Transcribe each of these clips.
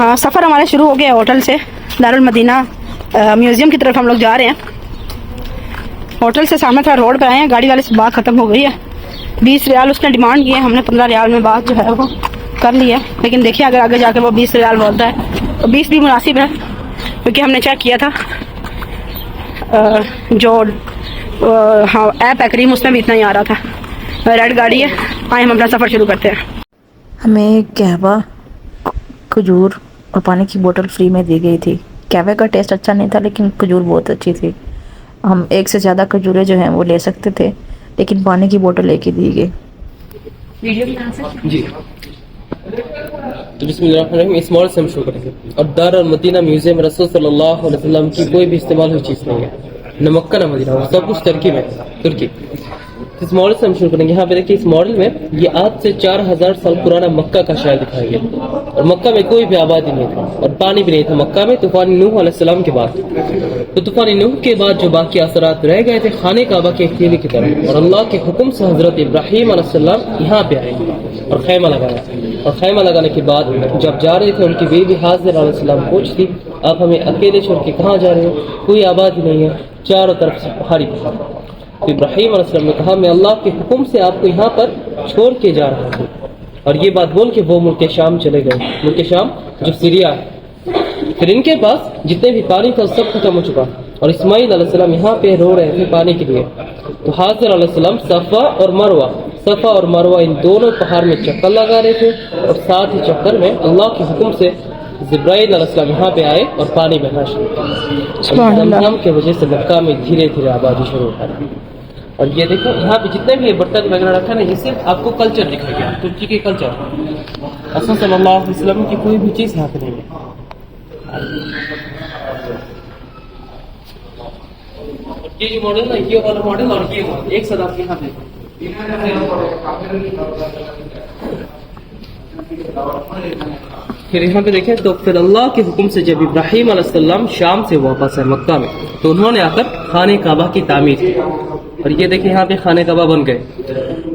ہاں سفر ہمارا شروع ہو گیا ہوٹل سے دارالمدینہ میوزیم کی طرف ہم لوگ جا رہے ہیں. ہوٹل سے سامنے تھوڑا روڈ پہ آئے ہیں, گاڑی والے سے بات ختم ہو گئی ہے. 20 ریال اس نے ڈیمانڈ کی ہے, ہم نے 15 ریال میں بات جو ہے وہ کر لی ہے. لیکن دیکھیے اگر آگے جا کے وہ 20 ریال بولتا ہے تو 20 بھی مناسب ہے, کیونکہ ہم نے چیک کیا تھا جو ہاں ایپ ہے کریم اس میں بھی اتنا ہی آ رہا تھا. ریڈ گاڑی ہے, آئے ہم اپنا سفر شروع کرتے ہیں. ہمیں قہوہ, کھجور اور پانی کی بوتل فری میں دی گئی تھی. قہوے کا ٹیسٹ اچھا نہیں تھا لیکن کھجور بہت اچھی تھی. ہم ایک سے زیادہ کھجوریں جو ہیں وہ لے سکتے تھے, لیکن پانی کی بوتل ایک ہی دی گئی. جی تو بسم اللہ الرحمن الرحیم. اس ماڈل سے ہم شروع کریں گے. اور دارالمدینہ میوزیم رسول صلی اللہ علیہ وسلم کی کوئی بھی استعمال ہوئی چیز نہیں ہے, نہ مکہ نہ مدینہ, سب کچھ ترکی میں ترکی. اس ماڈل سے ہم شروع کریں گے. یہاں پہ دیکھیے اس ماڈل میں یہ آج سے 4000 سال پرانا مکہ کا شہر دکھایا گیا, اور مکہ میں کوئی بھی آبادی نہیں تھا اور پانی بھی نہیں تھا مکہ میں طوفان نوح علیہ السلام کے بعد. تو طوفان نوح کے بعد جو باقی اثرات رہ گئے تھے خانہ کعبہ کے اکیلے کی طرف, اور اللہ کے حکم سے حضرت ابراہیم علیہ السلام یہاں پہ آئے اور خیمہ لگایا. اور خیمہ لگانے کے بعد جب جا رہے تھے ان کی بیوی حاضر علیہ السلام پوچھتی آپ ہمیں اکیلے چھوڑ کے کہاں جا رہے ہو, کوئی آبادی نہیں ہے, چاروں طرف سے پہاڑی پہاڑ. تو ابراہیم علیہ السلام نے کہا میں اللہ کے حکم سے آپ کو یہاں پر چھوڑ کے جا رہا ہوں. اور یہ بات بول کے وہ ملک شام چلے گئے, ملک شام جو سیریا ہے. پھر ان کے پاس جتنے بھی پانی تھا سب ختم ہو چکا, اور اسماعیل علیہ السلام یہاں پہ رو رہے تھے پانی کے لیے. تو حاضر علیہ السلام صفا اور مروہ ان دونوں پہاڑ میں چکر لگا رہے تھے, اور ساتھ ہی چکر میں اللہ کے حکم سے جبرائیل علیہ السلام یہاں پہ آئے اور پانی بہنا شروع کیا. زمزم کی وجہ سے مکہ میں دھیرے دھیرے آبادی شروع ہو گئی. اور یہ دیکھو یہاں پہ جتنے بھی برتن وغیرہ رکھا نا, یہ صرف آپ کو کلچر دکھائے گا, ترکی کے کلچر. رسول صلی اللہ علیہ وسلم کی کوئی بھی چیز یہاں پہ نہیں ہے. یہ جو ماڈل نا, یہ والا ماڈل اور یہ ماڈل ایک ساتھ آپ یہاں پہ. پھر یہاں پہ دیکھیں تو پھر اللہ کے حکم سے جب ابراہیم علیہ السلام شام سے واپس ہے مکہ میں, تو انہوں نے آ کر خانہ کعبہ کی تعمیر کی. اور یہ دیکھیں یہاں پہ خانہ کعبہ بن گئے.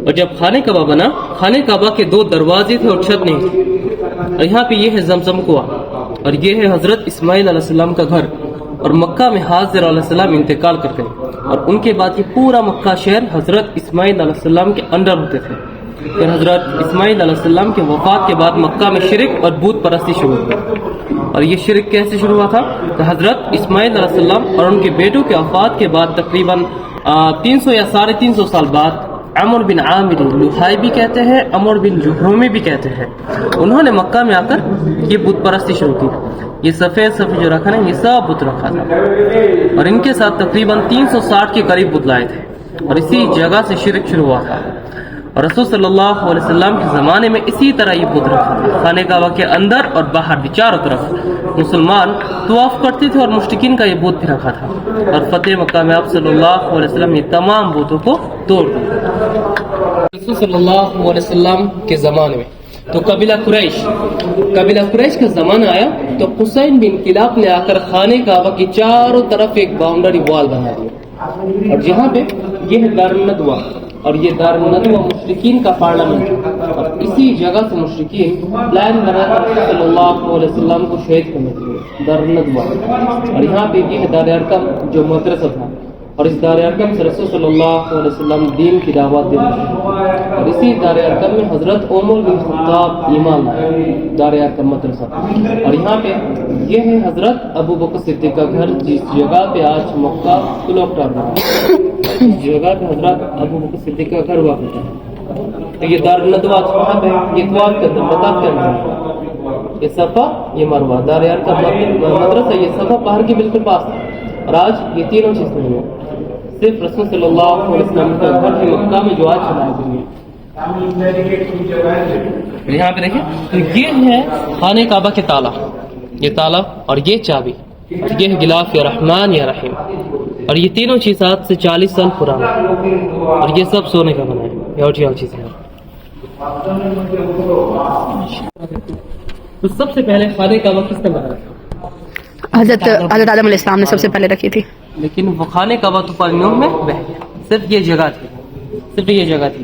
اور جب خانہ کعبہ بنا, خانہ کعبہ کے 2 دروازے تھے اور چھت نہیں تھی. اور یہاں پہ یہ ہے زمزم کنواں, اور یہ ہے حضرت اسماعیل علیہ السلام کا گھر. اور مکہ میں حاضر علیہ السلام انتقال کر گئے, اور ان کے بعد یہ پورا مکہ شہر حضرت اسماعیل علیہ السلام کے انڈر ہوتے تھے. پھر حضرت اسماعیل علیہ السلام کے وفات کے بعد مکہ میں شرک اور بت پرستی شروع ہوئی. اور یہ شرک کیسے شروع ہوا تھا, تو حضرت اسماعیل علیہ السلام اور ان کے بیٹوں کے وفات کے بعد تقریباً 300 یا 350 سال بعد عمر بن عامر لوہائی بھی کہتے ہیں, عمر بن جہرومی بھی کہتے ہیں, انہوں نے مکہ میں آ کر یہ بت پرستی شروع کی. یہ سفید جو رکھا نا, یہ سب بت رکھا تھا, اور ان کے ساتھ تقریباً 360 کے قریب بت لائے تھے, اور اسی جگہ سے شرک شروع ہوا تھا. اور رسول صلی اللہ علیہ وسلم کے زمانے میں اسی طرح یہ بت رکھا تھا, خانہ کعبہ کے اندر اور باہر بھی چاروں طرف مسلمان طواف کرتے تھے, اور مشرکین کا یہ بت بھی رکھا تھا. اور فتح مکہ میں آپ صلی اللہ علیہ وسلم نے تمام بتوں کو توڑ دیا. رسول صلی اللہ علیہ وسلم کے زمانے میں تو قبیلہ قریش کا زمانہ آیا, تو حسین بن کلاب نے آ کر خانہ کعبہ کی چاروں طرف ایک باؤنڈری وال بنا دیا. اور جہاں پہ یہ ہے دار الندوہ, اور یہ دار الندوہ مشرکین کا پارلیمنٹ, اور اسی جگہ سے مشرکین پلان بنا کر صلی اللہ علیہ وسلم کو شہید کرنے کے لیے دار الندوہ. اور یہاں پہ یہ ہے دار ارقم جو مدرسہ تھا, اور اس دار ارقم سے رسول صلی اللہ علیہ وسلم دین کی دعوت دے رہے ہیں. اور اسی دار ارقم میں حضرت عمر بن خطاب ایمان لائے, دار ارقم مدرسہ. اور یہاں پہ یہ ہے حضرت ابو بکر صدیق کا گھر, جس جگہ پہ آج مکہ کلوک ٹاور ہے, اس جگہ پہ حضرت ابو بکر صدیق کا گھر ہوا کرتا ہے. تو یہ دار الندوہ وہاں پہ یہ طواف کے اندر مطاف کے اندر, یہ صفا یہ مروہ, دار ارقم مدرسہ یہ صفا پہاڑ کے بالکل پاس ہے. اور آج یہ تینوں چیز نہیں ہے, صرف رسول صلی اللہ علیہ وسلم کا گھر ہے مکہ میں جو آج چلایا گئی ہے. یہاں پہ دیکھیں تو یہ ہے خانہ کعبہ کے تالا, یہ تالا اور یہ چابی, اور یہ ہے غلاف یا رحمان یا رحیم. اور یہ تینوں چیز آج سے 40 سال پرانا, اور یہ سب سونے کا بنا ہے, یہ اور چیزیں ہیں. تو سب سے پہلے خانہ کعبہ کس نے بنایا تھا؟ حضرت آدم علیہ السلام نے سب سے پہلے رکھی تھی. لیکن وہ خانہ کعبہ تو پانیوں میں بہ گیا, صرف یہ جگہ تھی, صرف یہ جگہ تھی.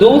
2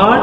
8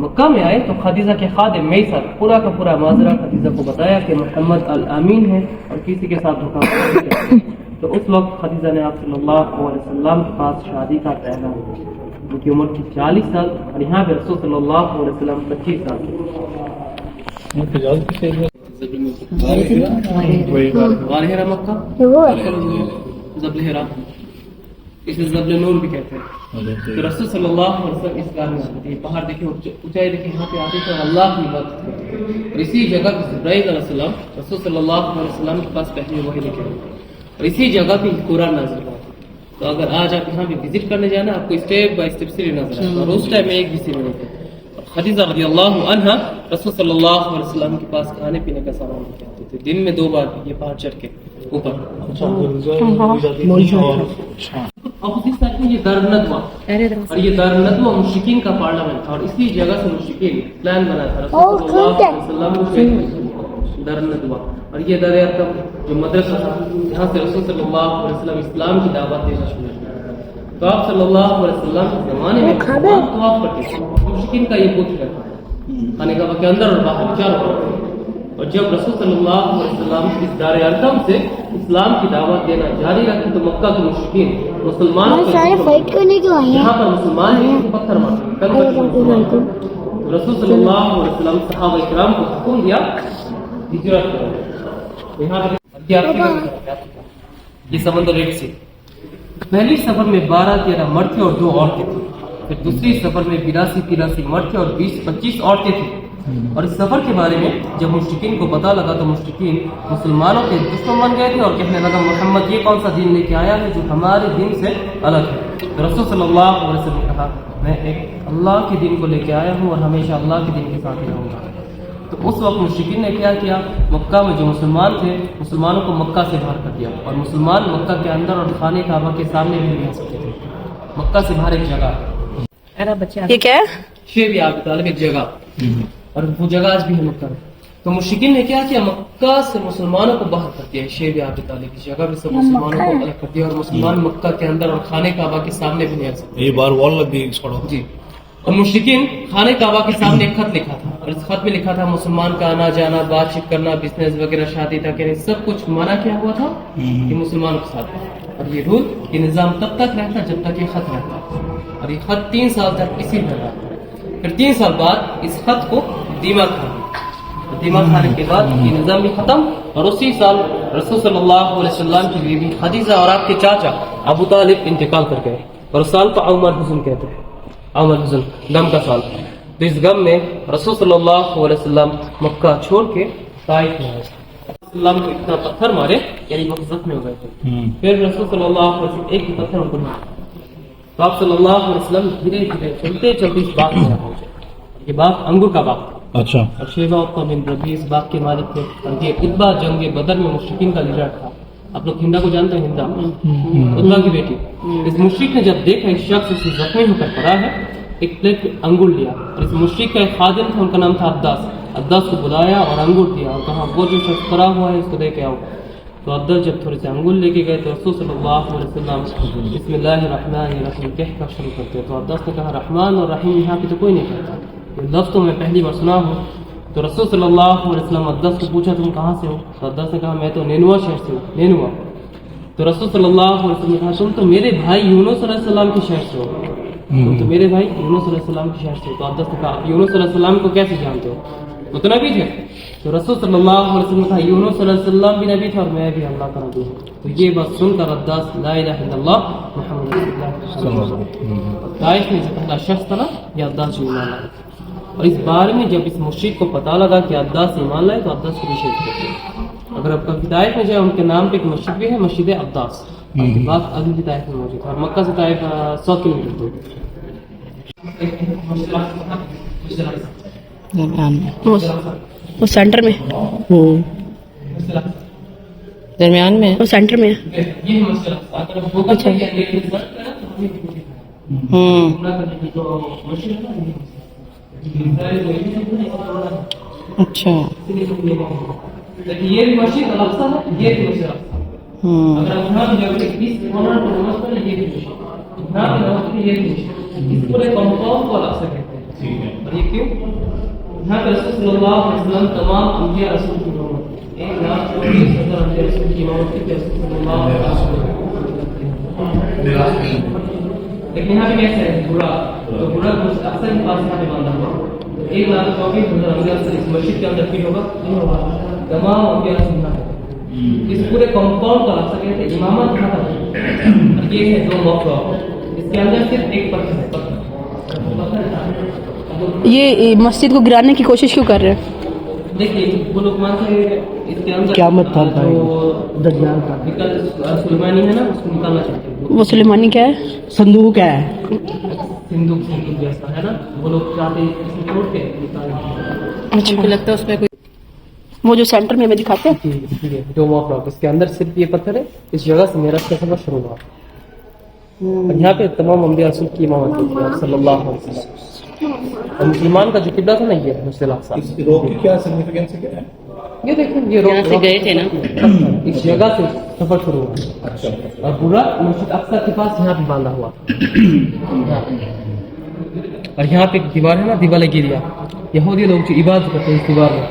مکہ میں آئے تو خدیجہ کے خادم میسر پورا کا پورا ماجرا خدیجہ کو بتایا کہ محمد الامین ہے اور کسی کے ساتھ دھوکہ نہیں کرتے. تو اس وقت خدیجہ نے آپ صلی اللہ علیہ وسلم کے پاس شادی کا اعلان کیا. ان کی عمر تھی 40 سال اور یہاں پہ رسول صلی اللہ علیہ وسلم 25 سال کے. غارہرہ مکہ زبل ہرا اسے زبل نور بھی کہتے ہیں. تو رسول صلی اللہ علیہ وسلم اس گار میں آتے ہیں. پہاڑ دیکھیں اونچائی دیکھیں یہاں پہ آتے تو اللہ کی عبادت کرتے ہیں. اور اسی جگہ پہ جبرائیل علیہ السلام رسول صلی اللہ علیہ وسلم کے پاس پہلی وحی لے کے آئے اور اسی جگہ پہ قرآن نازل ہوا. تو اگر آج آپ یہاں پہ وزٹ کرنے جانا آپ کو اسٹیپ بائی اسٹیپ سیری نظر آئے اور اس ٹائم میں ایک بھی سیری نہیں تھا. خدیجہ رضی اللہ عنہا رسول صلی اللہ علیہ وسلم کے پاس کھانے پینے کا سامان لے کے آتے تھے. دن میں 2 بار یہ پہاڑ چڑھ کے اوپر. اپوزٹ سائڈ میں یہ دار الندوہ اور یہ دار الندوہ مشرکین کا پارلیمنٹ تھا اور اسی جگہ سے مشرکین پلان بنا تھا رسول صلی اللہ علیہ وسلم کو دار الندوہ. اور یہ دار ارقم جو مدرسہ تھا یہاں سے رسول صلی اللہ علیہ وسلم اسلام کی دعوت دینا شروع کیا. تو آپ صلی اللہ علیہ وسلم کے زمانے میں طواف کرتے تھے. مشرکین کا یہ بت ہے خانہ کعبہ کے اندر اور باہر چاروں طرف. اور جب رسول صلی اللہ علیہ وسلم اس دار ارقم سے اسلام کی دعوت دینا جاری رکھے تو مکہ کے مشرکین مسلمانوں یہاں پر مسلمان پتھر مارتے. رسول صلی اللہ علیہ وسلم صحابہ کرام کو حکم دیا ہجرت کرو. یہاں یہ سمندر ایک سے پہلی سفر میں 12-13 مرد تھے اور 2 عورتیں تھیں. پھر دوسری سفر میں 82-83 مرد تھے اور 20-25 عورتیں تھیں. اور اس سفر کے بارے میں جب مشرکین کو پتہ لگا تو مشرکین مسلمانوں کے دشمن بن گئے تھے اور کہنے لگا محمد یہ کون سا دین لے کے آیا ہے جو ہمارے دین سے الگ ہے. تو رسول صلی اللہ علیہ وسلم نے کہا میں ایک اللہ کے دین کو لے کے آیا ہوں اور ہمیشہ اللہ کے دین کے ساتھ ہی رہوں گا. تو اس وقت مشرکین نے کیا مکہ میں جو مسلمان تھے مسلمانوں کو مکہ سے باہر کر دیا اور مسلمان مکہ کے اندر اور خانہ کعبہ کے سامنے بھی نہیں رہ سکتے تھے. مکہ سے باہر ایک جگہ یہ کیا ہے؟ شیب ابی طالب ایک جگہ اور وہ جگہ آج بھی ہے مکہ میں. تو مشرکین نے کیا مکہ سے مسلمانوں کو باہر کر دیا. شیب ابی طالب کی جگہ بھی سب مسلمانوں کو الگ کر دیا اور مسلمان مکہ کے اندر اور خانہ کعبہ کے سامنے بھی نہیں آ سکتے. یہ بار وال لگ گئی جی. اور مشرکین خانہ کعبہ کے سامنے ایک خط لکھا تھا اور اس خط میں لکھا تھا مسلمان کا آنا جانا بات چیت کرنا بزنس وغیرہ شادی تک یعنی سب کچھ منع کیا ہوا تھا کہ مسلمانوں کے ساتھ. اور یہ رول یہ نظام تب تک رہتا جب تک یہ خط رہتا اور یہ خط 3 سال تک اسی میں رہا. پھر 3 سال بعد اس خط کو دیمہ کھا گیا. دیمہ کھانے کے بعد یہ نظام بھی ختم اور اسی سال رسول صلی اللہ علیہ وسلم کی بیوی خدیجہ اور آپ کے چاچا ابو طالب انتقال کر گئے اور اس سال کو عام الحزن کہتے ہیں. عام الحزن غم کا سال. تو اس غم میں رسول صلی اللہ علیہ وسلم مکہ چھوڑ کے طائف میں آئے. اسلام کو اتنا پتھر مارے یعنی وہ زخمی ہو گئے تھے. پھر رسول صلی اللہ علیہ وسلم ایک ہی پتھر ان کو مارے. تو آپ صلی اللہ علیہ وسلم دھیرے دھیرے چلتے چلتے اس باغ میں پہنچے. یہ باغ انگور کا باغ. اچھا. اور شیبہ بن ربیع اس باغ کے مالک تھے. اور یہ عتبہ جنگ بدر میں مشرکین کا لیڈر تھا. آپ لوگ ہندا کو جانتے ہیں ہندا عتبہ کی بیٹی. اس مشرک نے جب دیکھا اس شخص سے زخمی ہو کر پڑا ہے ایک پلیٹ میں انگور لیا اور اس مشرک کا ایک خادم تھا ان کا نام تھا عباس. عباس کو بلایا اور انگور دیا اور کہا وہ جو شخص پڑا ہوا ہے اس کو دے کے آؤ. تو عباس جب تھوڑے سے انگور لے کے گئے تو رسول صلی اللہ علیہ وسلم بسم اللہ الرحمن الرحیم کہہ کر شروع کرتے. تو عباس نے کہا رحمان اور رحیم یہاں پہ تو کوئی نہیں کہتا یہ لفظ تو میں پہلی بار سنا ہوں. تو رسول صلی اللہ علیہ وسلم عباس کو پوچھا تم کہاں سے ہو؟ تو عباس نے کہا میں تو نینوا شہر سے ہوں. نینوا. تو رسول صلی اللہ علیہ وسلم نے کہا تم تو میرے بھائی یونس علیہ السلام کے شہر سے ہو. تم تو میرے بھائی یونس علیہ السلام کے شہر سے ہو. تو عباس نے کہا یونس علیہ السلام کو کیسے جانتے ہو؟ وہ تو نبی تھے. تو رسول صلی اللہ علیہ وسلم نے کہا یونس علیہ السلام بھی نبی تھا اور میں بھی اللہ کا نبی ہوں. تو یہ بات سن کر عباس لا الہ الا اللہ محمد رسول اللہ صلی اللہ علیہ وسلم طائف میں جو پہلا شخص تھا نا یہ عباس ایمان لایا. اور اس بارے میں جب اس مشرک کو پتہ لگا کہ عباس ایمان لائے تو عباس کو بھی شہید کر دیا. اگر آپ کبھی طائف میں جائے ان کے نام پہ ایک مسجد بھی ہے مسجد عباس. بات اگلی بھی طائف میں موجود ہے اور مکہ سے طائف 100 کلومیٹر دور. وہ سینٹر میں درمیان میں وہ سینٹر میں اچھا یہ بھی مسجد الاقصی ہے یہ بھی مسجد الاقصی. اگر آپ یہاں جب اس کارنر پر نماز پڑھیں یہ بھی مسجد یہاں پہ نماز پڑھیں یہ بھی مسجد. اس پورے کمپاؤنڈ کو الاقصی کہتے ہیں. اور یہ کیوں؟ یہاں پہ رسول صلی اللہ علیہ وسلم تمام انبیاء رسول کی امامت 1,30,000 انبیاء رسول کی امامت کی رسول صلی اللہ علیہ وسلم. لیکن یہاں پہ کیسے ہے گھوڑا؟ تو گھوڑا اکثر ہی پاس یہاں پہ باندھا ہوا. 1,24,000 انبیاء اس مسجد کے اندر بھی ہوگا نہیں ہوگا؟ تمام انبیاء رسول یہاں ہے. اس پورے کمپاؤنڈ کا راستہ کہتے ہیں امامت یہاں پر. یہ ہے 2 موقع. اس کے اندر صرف ایک پتھر ہے. یہ مسجد کو گرانے کی کوشش کیوں کر رہے ہیں؟ دیکھیے وہ لوگ مانتے ہیں اس کے اندر قیامت تک جو دجال کا سلیمانی ہے نا اس کو نکالنا چاہتے ہیں. وہ سلیمانی کیا ہے؟ صندوق ہے. صندوق جیسا ہے نا وہ لوگ چاہتے ہیں اس میں چھوڑ کے نکالنا. اچھا لگتا ہے اس میں کوئی وہ جو سینٹر میں ہمیں دکھاتے ہیں جو موقع اس کے اندر صرف یہ پتھر ہے. اس جگہ سے میرا سفر شروع ہوا. اور یہاں پہ تمام انبیاء رسول کی امامت ہوتی ہے صلی اللہ علیہ وسلم. اور مسلمان کا جو قبلہ تھا نا یہ مسجد الاقصی. اس روک کی کیا سگنیفیکینس ہے؟ یہ دیکھیں یہ یہاں سے گئے تھے نا اس جگہ سے سفر شروع ہوا. اور پورا مسجد اقصی کے پاس یہاں پہ باندھا ہوا. اور یہاں پہ ایک دیوار ہے نا دیوال گیریا. یہودی لوگ جو عبادت کرتے ہیں اس دیوار میں.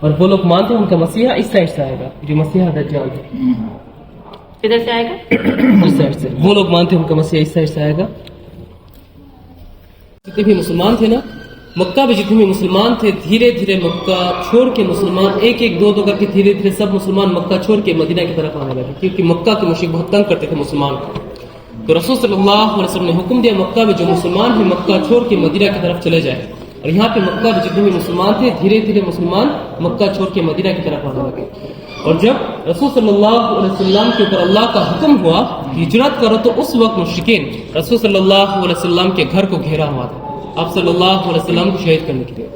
اور وہ لوگ مانتے ہیں ان کا مسیحا اس سائڈ سے آئے گا جو مسیحا دجال ہے. کدھر سے آئے گا؟ اس سائڈ سے. وہ لوگ مانتے ہیں ان کا مسیحا اس سائڈ سے آئے گا. جتنے بھی مسلمان تھے نا مکہ میں جتنے بھی مسلمان تھے دھیرے دھیرے مکہ چھوڑ کے مسلمان ایک ایک دو کر کے دھیرے دھیرے سب مسلمان مکہ چھوڑ کے مدینہ کی طرف آنے لگے. کیونکہ مکہ کے مشرک بہت تنگ کرتے تھے مسلمان کو. تو رسول صلی اللہ علیہ وسلم نے حکم دیا مکہ میں جو مسلمان ہیں مکہ چھوڑ کے مدینہ کی طرف چلے جائے. اور یہاں پہ مکہ میں جتنے بھی مسلمان تھے دھیرے دھیرے مسلمان مکہ چھوڑ کے مدینہ کی طرف آنے لگے. اور جب رسول صلی اللہ علیہ وسلم کے اوپر اللہ کا حکم ہوا ہجرت کرو تو اس وقت مشرکین رسول صلی اللہ علیہ وسلم کے گھر کو گھیرا ہوا تھا آپ صلی اللہ علیہ وسلم کو شہید کرنے کے لیے.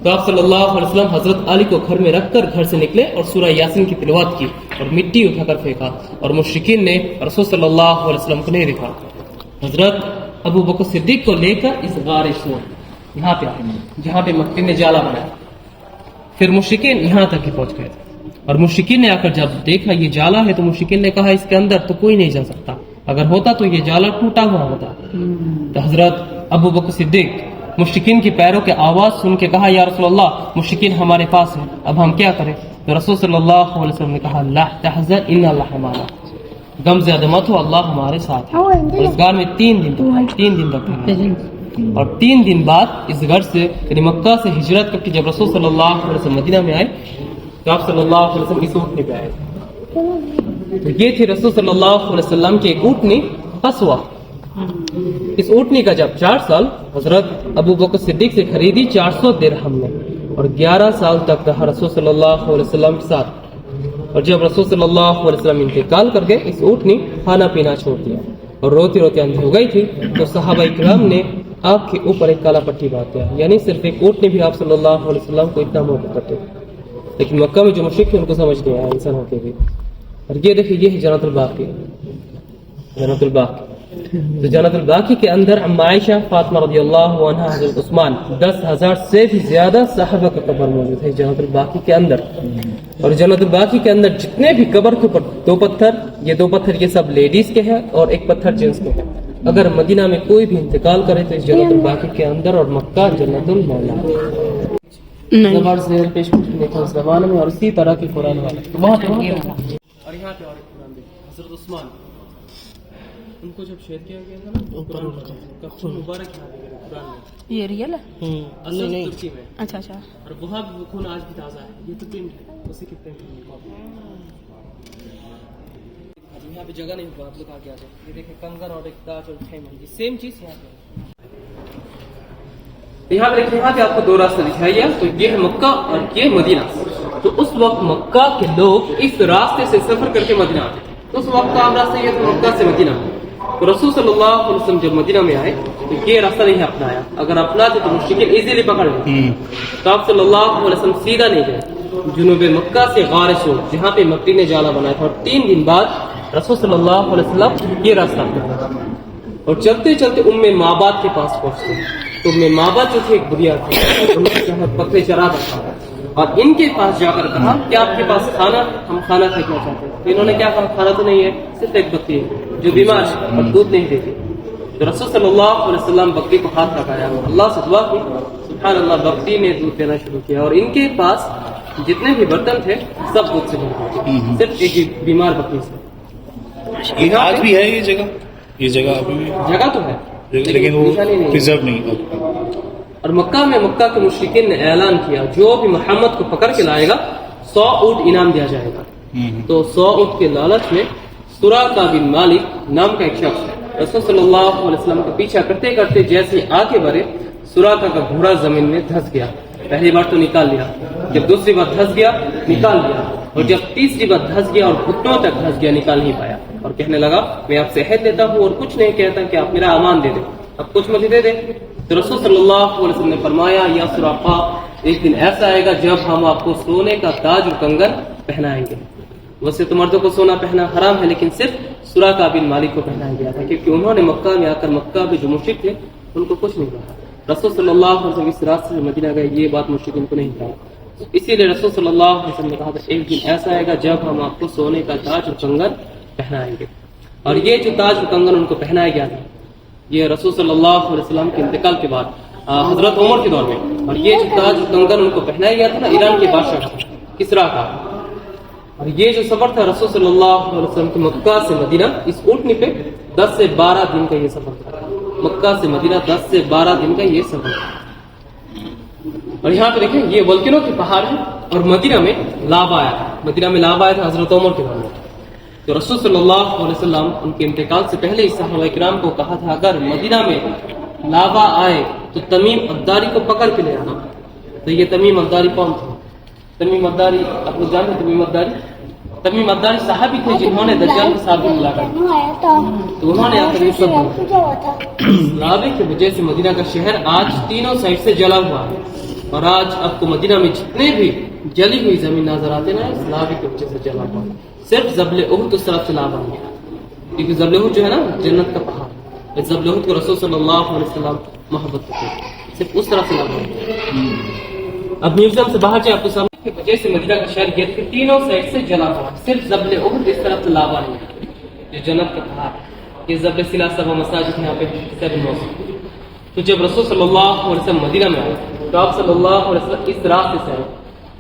تو آپ صلی اللہ علیہ وسلم حضرت علی کو گھر میں رکھ کر گھر سے نکلے اور سورہ یاسین کی تلاوت کی اور مٹی اٹھا کر پھینکا. اور مشرکین نے رسول صلی اللہ علیہ وسلم کو نہیں دیکھا. حضرت ابو بکر صدیق کو لے کر اس غار سور یہاں پہ آئے جہاں پہ مکے نے جالا بنایا. پھر مشرکین یہاں تک ہی پہنچ گئے تھے. اور مشرکین نے آ کر جب دیکھا یہ جالا ہے تو مشرکین نے کہا اس کے اندر تو کوئی نہیں جا سکتا. اگر ہوتا تو یہ جالا ٹوٹا ہوا ہوتا. تو حضرت ابو بکر صدیق مشرکین کی پیروں کے آواز سن کے کہا یا رسول اللہ مشرکین ہمارے پاس ہیں اب ہم کیا کریں. تو رسول صلی اللہ علیہ وسلم نے کہا لا تحزن ان اللہ معنا. غم زیادہ مت ہو اللہ ہمارے ساتھ ہے. اور اس غار میں 3 دن تک رہے. اور 3 دن بعد اس گھر سے یعنی مکہ سے ہجرت کر کے جب رسول صلی اللہ علیہ وسلم مدینہ میں آئے تو آپ صلی اللہ علیہ وسلم اس اونٹنی پہ آئے. تو یہ تھی رسول صلی اللہ علیہ وسلم کی ایک اونٹنی قصوہ. اس اونٹنی کا جب 4 سال حضرت ابو بکر صدیق سے خریدی 400 درہم میں اور 11 سال تک رہا رسول صلی اللہ علیہ وسلم کے ساتھ. اور جب رسول صلی اللہ علیہ وسلم انتقال کر گئے اس اونٹنی کھانا پینا چھوڑ دیا اور روتی روتی اندھی ہو گئی تھی. تو صحابہ کرام نے آپ کے اوپر ایک کالا پٹی باندھ دیا. یعنی صرف ایک اونٹنی بھی آپ صلی اللہ علیہ وسلم کو اتنا موقع کرتے تھے. لیکن مکہ میں جو مشرک تھے ان کو سمجھ نہیں آیا انسان ہوتے ہوئے. اور یہ دیکھیے یہ ہے جنت الباقی. جنت الباقی تو جنت الباقی کے اندر ام عائشہ فاطمہ رضی اللہ عنہ حضرت عثمان 10,000 سے بھی زیادہ صحابہ کا قبر موجود ہے جنت الباقی کے اندر. اور جنت الباقی کے اندر جتنے بھی قبر کے اوپر 2 پتھر یہ سب لیڈیز کے ہیں اور 1 پتھر جینٹس کے ہیں. اگر مدینہ میں کوئی بھی انتقال کرے تو اس جنت الباقی کے اندر اور مکہ جنت المولا زبان سے پیش دیکھا اس زبان میں اور اسی طرح کے قرآن والے وہاں پہ اور یہاں پہ اور قرآن دیکھا حضرت عثمان ان کو جب شہید کیا گیا تھا نا قرآن کا خون مبارک قرآن میں یہ ریئل ہے؟ نہیں ترکی میں. اچھا اچھا. اور وہاں بھی وہ خون آج بھی تازہ ہے. یہ تو پرنٹ ہے اسی کے پرنٹ یہاں پہ جگہ نہیں ہوگا آپ لوگ آگے آ جائیں. یہ دیکھیں کنگن اور ایک تاج اور خیمہ یہ سیم چیز یہاں پہ. یہاں پہ آپ کو 2 راستہ دکھائی گیا. تو یہ ہے مکہ اور یہ مدینہ. تو اس وقت مکہ کے لوگ اس راستے سے سفر کر کے مدینہ آتے تھے. تو اس وقت کا عام راستہ یہ تھا مکہ سے مدینہ. تو رسول صلی اللہ علیہ وسلم جب مدینہ میں آئے تو یہ راستہ نہیں اپنایا. اگر اپناتے تو مشرکین ایزیلی پکڑ لیتے. تو آپ صلی اللہ علیہ وسلم سیدھا نہیں گئے. جنوب مکہ سے غار سور جہاں پہ مکری نے جالا بنایا تھا. اور 3 دن بعد رسول صلی اللہ علیہ وسلم یہ راستہ اپنایا اور چلتے چلتے مابعد کے پاس پہنچتے. تو مابعد جو تھی ایک بڑھیا تھی بکرے چراتا تھا اور ان کے پاس جا کر کہا کہ آپ کے پاس کھانا ہم کھانا پھینکنا چاہتے ہیں. تو انہوں نے کیا کہا کھانا تو نہیں ہے صرف ایک بکری ہے جو بیمار ہے اور دودھ نہیں دیتی. تو رسول صلی اللہ علیہ وسلم بکری کو ہاتھ لگایا اور اللہ سے دعا کی، سبحان اللہ، بکری نے دودھ دینا شروع کیا اور ان کے پاس جتنے بھی برتن تھے سب دودھ سے بھر گئے، صرف ایک ہی بیمار بکری سے۔ یہ آج بھی ہے یہ جگہ ابھی بھی جگہ تو ہے لیکن وہ نشانی نہیں ہے۔ پرزرو نہیں ہے۔ اور مکہ کے مشرکین نے اعلان کیا جو بھی محمد کو پکڑ کے لائے گا 100 اونٹ انعام دیا جائے گا۔ تو 100 اونٹ کے لالچ میں سراقہ بن مالک نام کا ایک شخص رسول صلی اللہ علیہ وسلم کا پیچھا کرتے کرتے جیسے آگے بڑھے، سراقہ کا گھوڑا زمین میں دھس گیا۔ پہلی بار تو نکال لیا، جب دوسری بار دھس گیا نکال لیا، اور جب تیسری بار دھس گیا اور گھٹنوں تک دھس گیا نکال نہیں پایا، اور کہنے لگا میں آپ سے عہد لیتا ہوں اور کچھ نہیں کہتا کہ آپ میرا امان دے دیں، اب کچھ مجھے دے دیں۔ تو رسول صلی اللہ علیہ وسلم نے فرمایا یا سراقہ، ایک دن ایسا آئے گا جب ہم آپ کو سونے کا تاج اور کنگن پہنائیں گے۔ ویسے تو مردوں کو سونا پہنا حرام ہے، لیکن صرف سراقہ بن مالک کو پہنایا گیا تھا کیونکہ انہوں نے مکہ میں آ کر مکہ میں جو مشرک تھے ان کو کچھ نہیں کہا۔ رسول صلی اللہ علیہ وسلم اس راستے سے مدینہ گئے، یہ بات مشرکین کو نہیں کہا، اسی لیے رسول صلی اللہ علیہ وسلم نے کہا تھا ایک دن ایسا آئے گا جب ہم آپ کو سونے کا تاج اور کنگن پہنائیں گے۔ اور یہ جو تاج اور کنگن ان کو پہنایا گیا تھا یہ رسول صلی اللہ علیہ وسلم کے انتقال کے بعد حضرت عمر کے دور میں، اور یہ جو تاج اور کنگن ان کو پہنایا گیا تھا نا ایران کے بادشاہ کسرا کا۔ اور یہ جو سفر تھا رسول صلی اللہ علیہ وسلم کے مکہ سے مدینہ اس اونٹنی پہ 10 سے 12 دن کا یہ سفر تھا، مکہ سے مدینہ 10 سے 12 دن کا یہ سفر تھا۔ اور یہاں پہ دیکھیں یہ ولکینو کے پہاڑ ہے اور مدینہ میں لاوا آیا تھا، مدینہ میں لاوا آیا تھا حضرت عمر کے دور میں۔ تو رسول صلی اللہ علیہ وسلم ان کے انتقال سے پہلے اس صحابہ کرام کو کہا تھا اگر مدینہ میں لاوا آئے تو تمیم الداری کو پکڑ کے لے آنا۔ تو یہ تمیم الداری کون تھا؟ تمیم الداری آپ لوگ جانتے ہیں تمیم الداری صحابی تھے جنہوں نے دجال کے ساتھ بھی ملاقات کی، تو انہوں نے آ کر یہ سب لاوے کی وجہ سے مدینہ کا شہر آج تینوں سائڈ سے جلا ہوا ہے، اور آج آپ کو مدینہ میں جتنے بھی جلی ہوئی زمین نظر آتے نا اس لاوے کی وجہ سے جلا ہوا ہے۔ صرف جبل احد اس طرف سے لاوا نہیں ہے، کیونکہ جبل احد جو ہے نا جنت کا پہاڑ، اس جبل احد کو رسول صلی اللہ علیہ وسلم محبت کرتے ہیں، صرف اس طرف سے لاوا نہیں ہے۔ اب میوزیم سے باہر جائے آپ کو سامنے کی وجہ سے مدینہ کا شہر یہ کہ تینوں سائڈ سے جلا ہوا، صرف جبل احد اس طرف سے لاوا نہیں ہے، جو جنت کا پہاڑ، یہ جبل سلا سبا مساجد یہاں پہ 7 موسم۔ تو جب رسول صلی اللہ علیہ وسلم مدینہ میں آئے تو آپ صلی اللہ علیہ وسلم اس راستے سے آئے،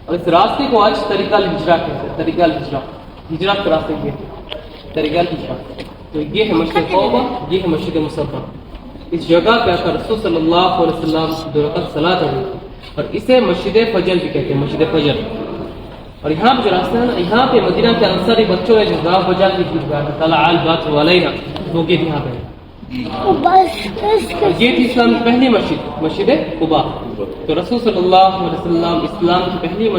اور اس راستے کو آج طریقہ الہجرہ کہتے ہیں، طریقہ الہجرہ، ہجرت کا راستہ یہ ہے طریقہ الہجرہ۔ تو یہ ہے مسجد توبہ، یہ ہے مسجد مصطفیٰ، اس جگہ پہ آ کر رسول صلی اللہ علیہ وسلم 2 رکعت صلاۃ ادا، اور اسے مسجد فجر بھی کہتے ہیں، مسجد فجر۔ اور یہاں پہ جو راستہ ہے نا یہاں پہ مدینہ کے انصاری بچوں نے جو گاہ بجا کی طلع البدر علینا وہ گیت یہاں پہ، یہ تھی اسلام کی پہلی مسجد قباء۔ تو رسول صلی اللہ علیہ وسلم اسلام کی پہلی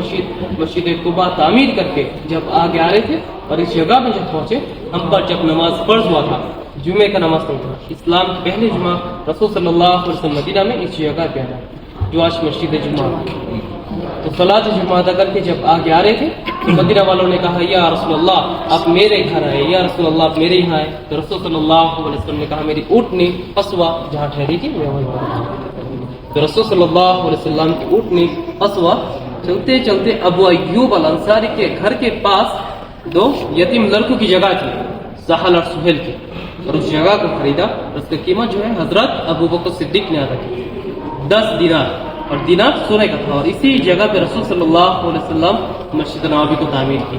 مسجد قباء تعمیر کر کے جب آگے آ رہے تھے اور اس جگہ پہ جب پہنچے ہم پر جب نماز فرض ہوا تھا، جمعے کا نماز نہیں تھا، اسلام کی پہلی جمعہ رسول صلی اللہ علیہ وسلم مدینہ میں اس جگہ پہ آیا جو آج مسجد جمعہ۔ تو صلاۃ جمعہ ادا کر کے جب آگے آ رہے تھے تو مدینہ والوں نے کہا یا رسول اللہ آپ میرے گھر آئے، یا رسول اللہ آپ میرے یہاں آئے۔ تو رسول صلی اللہ علیہ وسلم نے کہا میری اونٹنی قصوہ جہاں ٹھہری تھی میں وہیں پر۔ تو رسول صلی اللہ علیہ وسلم کی اونٹنی قصوہ چلتے چلتے ابو ایوب الانصاری کے گھر کے پاس 2 یتیم لڑکوں کی جگہ تھی، سہل اور سہیل کی، اور اس جگہ کو خریدا، اس کی قیمت جو ہے حضرت ابو بکر صدیق نے ادا کی 10 دینار، اور دینار سونے کا تھا، اور اسی جگہ پہ رسول صلی اللہ علیہ وسلم مسجد نبوی کو تعمیر کی۔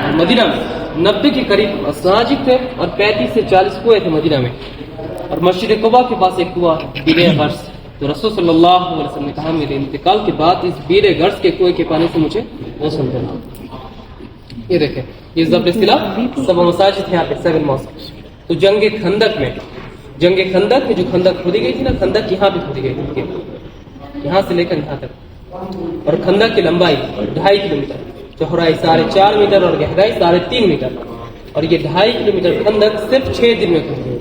اور مدینہ میں 90 کے قریب مساجد تھے اور 35 سے 40 کنویں تھے مدینہ میں، اور مسجد قباء کے پاس ایک کنواں بیر غرس۔ تو رسول صلی اللہ علیہ وسلم نے کہا میرے انتقال کے بعد اس بیر غرس کے کنویں کے پانی سے مجھے غسل دینا۔ یہ دیکھیں یہ ضبط سلا سب مساجد ہیں یہاں پہ 7 موسم۔ تو جنگ خندق میں جو خندق کھودی گئی تھی نا، خندق یہاں پہ کھودی گئی تھی، یہاں سے لے کر یہاں تک، اور خندق کی لمبائی 2.5 کلومیٹر، چوڑائی 4.5 میٹر اور گہرائی 3.5 میٹر، اور یہ 2.5 کلومیٹر خندق صرف 6 دن میں کھودی گئی،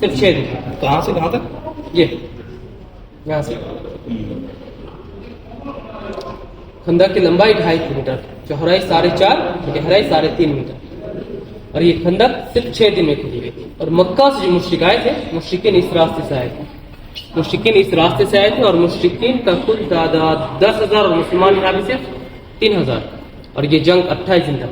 صرف 6 دن۔ کہاں سے کہاں تک؟ یہ یہاں سے خندق کی لمبائی 2.5 کلومیٹر، چوڑائی 4.5 گہرائی 3.5 میٹر، اور یہ خندق صرف 6 دن میں کھودی گئی۔ اور مکہ سے جو مشرک آئے تھے، مشرکین اس راستے سے آئے تھے، اور مشرکین کا کل تعداد 10,000 اور مسلمان یہاں پہ صرف 3,000، اور یہ جنگ 28 دن تک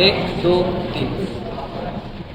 1 2 3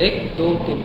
1 2 3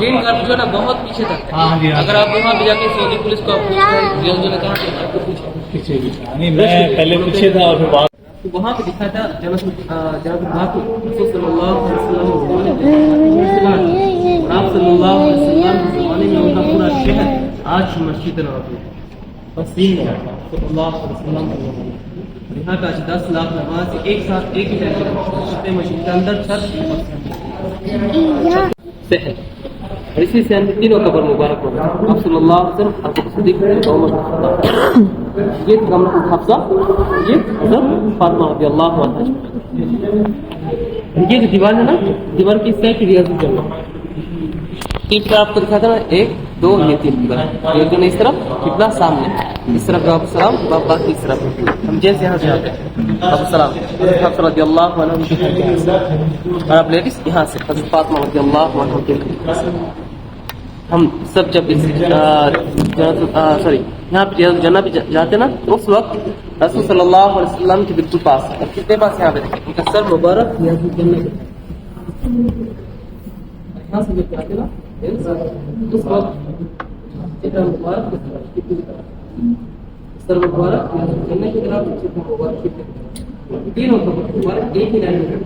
گرین کارپیٹ جو ہے نا بہت پیچھے تک ہے. اگر آپ وہاں پہ جا کے سعودی پولیس کو ریاض جنہ کہاں پہ آپ کو پوچھے میں پہلے پیچھے تھا اور پھر بعد تو وہاں پہ دکھا تھا جنت الباقی رسول صلی اللہ علیہ وسلم اور آپ صلی اللہ علیہ وسلم کے زمانے میں ان کا پورا شہر آج مسجد نبوی بس یہی ہے صلی اللہ علیہ وسلم. یہاں کا 10 لاکھ نماز ایک ساتھ ایک ہی طرح مسجد کے اندر سحر اور اسی سے اندر تینوں قبر مبارک ہوگا. آپ صلی اللہ علیہ وسلم آپ کو صدیق یہ کمرہ حفصہ, یہ حضرت فاطمہ رضی اللہ عنہا. یہ جو دیوار ہے نا, دیوار کی سیٹ ریاض الجنہ. تین طرف آپ کو دکھاتا نا, 1 2 یہ 3 دیوار, یہ دونوں اس طرف قبلہ سامنے, اس طرف باب السلام, باب باقی اس طرف. ہم جیسے یہاں سے آتے ہیں باب السلام حفصہ رضی اللہ عنہ اور آپ لیڈیز یہاں سے حضرت فاطمہ رضی اللہ عنہ کے ہم سب جب یہاں پہ جنہ پہ جاتے نا تو اس وقت رسول صلی اللہ علیہ وسلم کے بالکل پاس اور کتنے پاس یہاں پہ ان کا سر مبارک یہاں سے جب جاتے نا اس وقت سر مبارک جنہ کی طرف تینوں مبارک ایک ہی لائن میں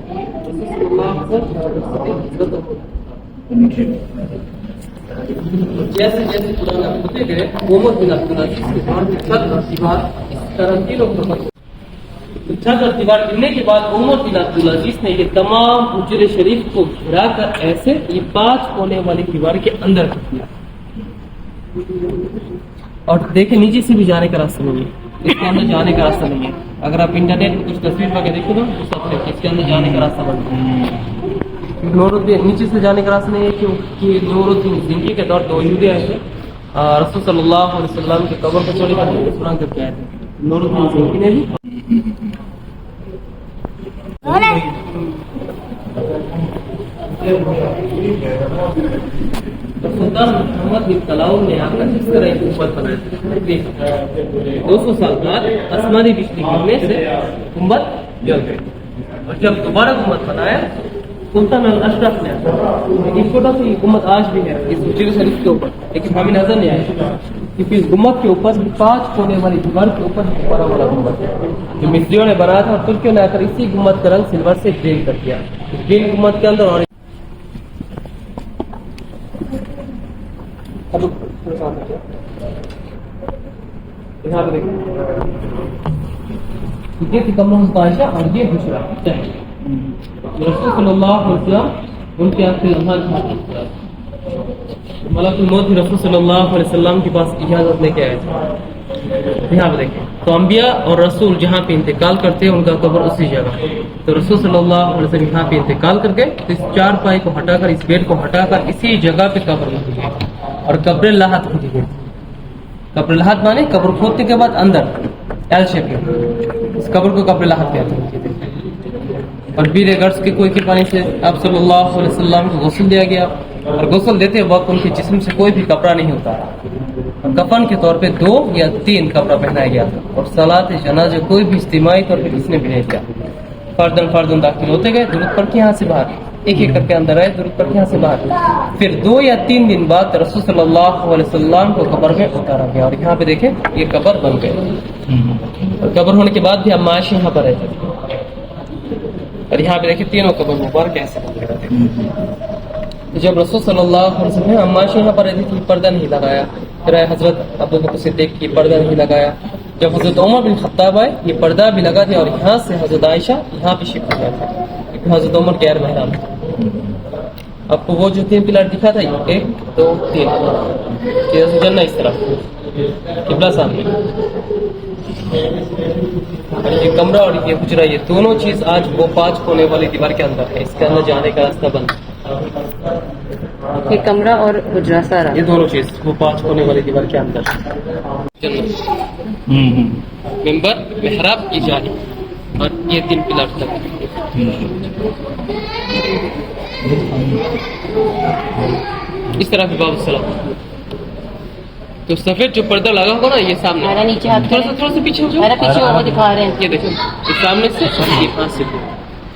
جیسے جیسے پرانا ہوتے گئے عمر بن عبدالعزیز کے بعد چھت اور دیوار اس طرح تینوں چھت اور دیوار گرنے کے بعد عمر بن عبدالعزیز نے یہ تمام حجر شریف کو گھرا کر ایسے یہ 5 کونے والی دیوار کے اندر رکھ دیا. اور دیکھیں نیچے سے بھی جانے کا راستہ نہیں ہے, اس کے اندر جانے کا راستہ نہیں ہے. اگر آپ انٹرنیٹ میں کچھ تصویر وغیرہ دیکھو نا تو سب سے اس کے اندر جانے کا راستہ بنتا ہے. نور الدین نیچے سے جانے کا راستہ نہیں ہے کیونکہ نور الدین زندگی کے دور 2 یہودی آئے تھے, رسول صلی اللہ علیہ وسلم کے قبر کو چوری کرنے کے سنان کر کے آئے تھے. نور الدین زندگی نے بھی سلطان محمد بن طلاؤن نے آ کر اس طرح ایک گنبد بنایا. 200 سال بعد آسمانی بجلی گرنے سے گنبد جل گئی اور جب دوبارہ گنبد بنایا سلطان الاشرف نے اس چھوٹا سی گنبد آج بھی ہے اس حجر شریف کے اوپر, لیکن ہمیں نظر نہیں آیا کیونکہ اس گنبد کے اوپر 5 کونے والی دیوار کے اوپر بڑا والا گنبد ہے جو مصریوں نے بنایا تھا اور ترکیوں نے آ کر اسی گنبد کا رنگ سلور سے گرین کر دیا. گرین گنبد کے اندر اور یہ تھی کمرہ عائشہ اور یہ حجرہ رسول صلی اللہ علیہ وسلم ان کے آخری لمحات ملک الموت رسول صلی اللہ علیہ وسلم کے پاس اجازت لے کے آئے تھے. یہاں پہ دیکھیں تو انبیاء اور رسول جہاں پہ انتقال کرتے ہیں ان کا قبر اسی جگہ, تو رسول صلی اللہ علیہ وسلم یہاں پہ انتقال کر گئے تو اس 4 پائی کو ہٹا کر اس بیڈ کو ہٹا کر اسی جگہ پہ قبر لگی گئی اور قبر لاحت کھودی گئی. قبر لاحت مانے قبر کھودنے کے بعد اندر ایل شیپ میں, اس قبر کو قبر لاحت کہتے ہیں. اور بیر گرس کے کوئی کے پانی سے آپ صلی اللہ علیہ وسلم کو غسل دیا گیا اور غسل دیتے وقت ان کے جسم سے کوئی بھی کپڑا نہیں ہوتا, کفن کے طور پہ 2 یا 3 کپڑا پہنایا گیا تھا اور صلاۃ جنازہ کوئی بھی اجتماعی طور پہ کسی نے بھی نہیں کیا. فردن داخل ہوتے گئے, درود پڑھ کے یہاں سے باہر, ایک ایک کر کے اندر آئے, درود پڑھ کے یہاں سے باہر. پھر 2 یا 3 دن بعد رسول صلی اللہ علیہ وسلم کو قبر میں اتارا گیا اور یہاں پہ دیکھیں یہ قبر بن گئے. اور قبر ہونے کے بعد بھی اب معاش یہاں پر رہتے اور یہاں پہ دیکھیں تینوں قبر مبارک ایسے بن گئے. جب رسول صلی اللہ علیہ وسلم عماشی یہاں پر رہتی تھی پردہ نہیں لگایا, پھر حضرت ابوبکر صدیق کی پردہ نہیں لگایا. جب حضرت عمر بن خطاب آئے یہ پردہ بھی لگا دیا اور یہاں سے حضرت عائشہ یہاں پہ شفٹ ہو گیا تھا کیونکہ حضرت عمر غیر محرم تھا. آپ کو وہ جو 3 پلار دکھا تھا 1 2 3 جنہ اس طرف قبلہ سامنے, یہ کمرہ اور یہ حجرہ یہ دونوں چیز آج وہ 5 کونے والی دیوار کے اندر ہے. اس کے اندر جانے کا راستہ بند, یہ کمرہ اور حجرہ سارا یہ دونوں چیز وہ 5 کونے والی دیوار کے اندر. ممبر محراب کی جانب اور یہ 3 پلار تک. اس طرح بھی باب السلام تو سفید جو پردہ لگا ہوگا نا یہ سامنے نیچے ہاتھ تھوڑا سا پیچھے ہو جاؤ, پیچھے وہ دکھا رہے ہیں. یہ دیکھیں یہ سامنے سے اور یہ پاس سے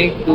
1 2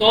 100